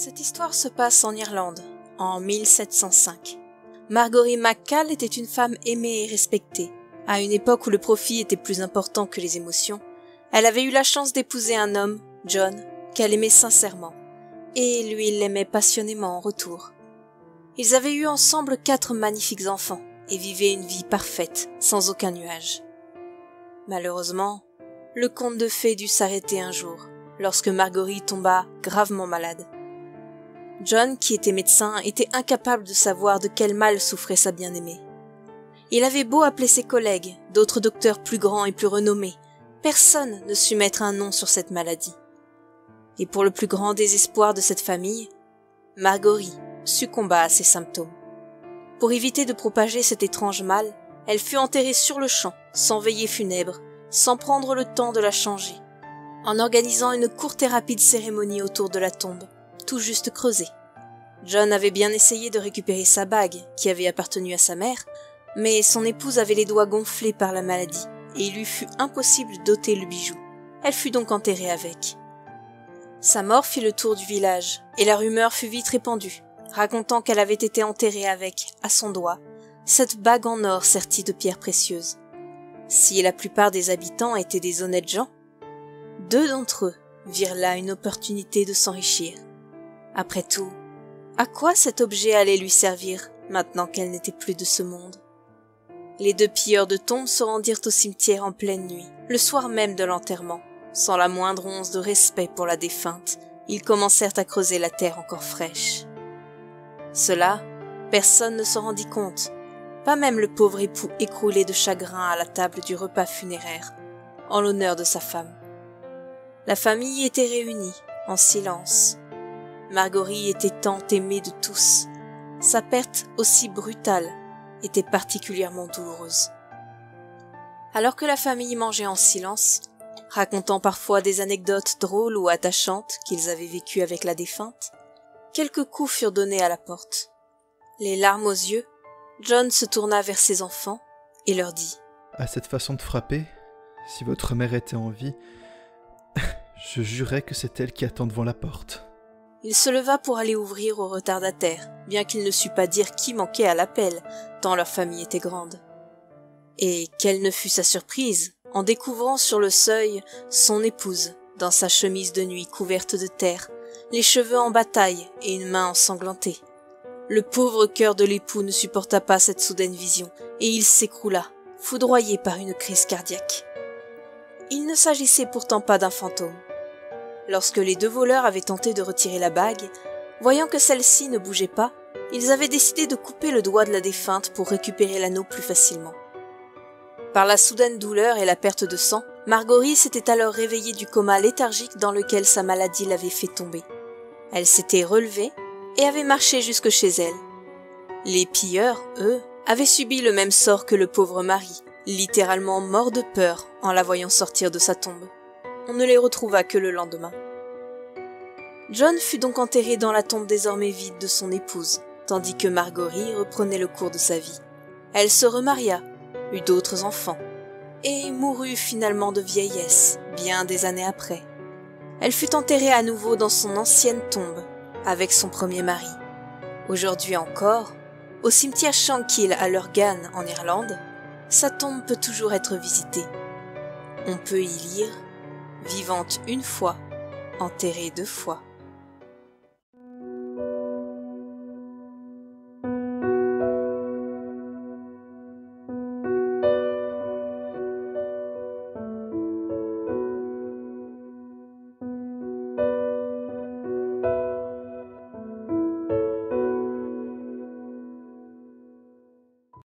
Cette histoire se passe en Irlande, en 1705. Margory MacCall était une femme aimée et respectée. À une époque où le profit était plus important que les émotions, elle avait eu la chance d'épouser un homme, John, qu'elle aimait sincèrement. Et lui, il l'aimait passionnément en retour. Ils avaient eu ensemble 4 magnifiques enfants et vivaient une vie parfaite, sans aucun nuage. Malheureusement, le conte de fées dut s'arrêter un jour, lorsque Margory tomba gravement malade. John, qui était médecin, était incapable de savoir de quel mal souffrait sa bien-aimée. Il avait beau appeler ses collègues, d'autres docteurs plus grands et plus renommés, personne ne sut mettre un nom sur cette maladie. Et pour le plus grand désespoir de cette famille, Margory succomba à ses symptômes. Pour éviter de propager cet étrange mal, elle fut enterrée sur le champ, sans veillée funèbre, sans prendre le temps de la changer, en organisant une courte et rapide cérémonie autour de la tombe, tout juste creusée. John avait bien essayé de récupérer sa bague, qui avait appartenu à sa mère, mais son épouse avait les doigts gonflés par la maladie, et il lui fut impossible d'ôter le bijou. Elle fut donc enterrée avec. Sa mort fit le tour du village, et la rumeur fut vite répandue, racontant qu'elle avait été enterrée avec, à son doigt, cette bague en or sertie de pierres précieuses. Si la plupart des habitants étaient des honnêtes gens, 2 d'entre eux virent là une opportunité de s'enrichir. Après tout, à quoi cet objet allait lui servir maintenant qu'elle n'était plus de ce monde? Les 2 pilleurs de tombes se rendirent au cimetière en pleine nuit, le soir même de l'enterrement. Sans la moindre once de respect pour la défunte, ils commencèrent à creuser la terre encore fraîche. Cela, personne ne s'en rendit compte, pas même le pauvre époux écroulé de chagrin à la table du repas funéraire, en l'honneur de sa femme. La famille était réunie, en silence. Margory était tant aimée de tous. Sa perte, aussi brutale, était particulièrement douloureuse. Alors que la famille mangeait en silence, racontant parfois des anecdotes drôles ou attachantes qu'ils avaient vécues avec la défunte, quelques coups furent donnés à la porte. Les larmes aux yeux, John se tourna vers ses enfants et leur dit « À cette façon de frapper, si votre mère était en vie, je jurais que c'est elle qui attend devant la porte. » Il se leva pour aller ouvrir au retardataire, bien qu'il ne sut pas dire qui manquait à l'appel, tant leur famille était grande. Et quelle ne fut sa surprise en découvrant sur le seuil son épouse, dans sa chemise de nuit couverte de terre, les cheveux en bataille et une main ensanglantée. Le pauvre cœur de l'époux ne supporta pas cette soudaine vision, et il s'écroula, foudroyé par une crise cardiaque. Il ne s'agissait pourtant pas d'un fantôme. Lorsque les 2 voleurs avaient tenté de retirer la bague, voyant que celle-ci ne bougeait pas, ils avaient décidé de couper le doigt de la défunte pour récupérer l'anneau plus facilement. Par la soudaine douleur et la perte de sang, Margory s'était alors réveillée du coma léthargique dans lequel sa maladie l'avait fait tomber. Elle s'était relevée et avait marché jusque chez elle. Les pilleurs, eux, avaient subi le même sort que le pauvre mari, littéralement mort de peur en la voyant sortir de sa tombe. On ne les retrouva que le lendemain. John fut donc enterré dans la tombe désormais vide de son épouse, tandis que Margory reprenait le cours de sa vie. Elle se remaria, eut d'autres enfants, et mourut finalement de vieillesse, bien des années après. Elle fut enterrée à nouveau dans son ancienne tombe, avec son premier mari. Aujourd'hui encore, au cimetière Shankill à Lurgan en Irlande, sa tombe peut toujours être visitée. On peut y lire « Vivante une fois, enterrée 2 fois ».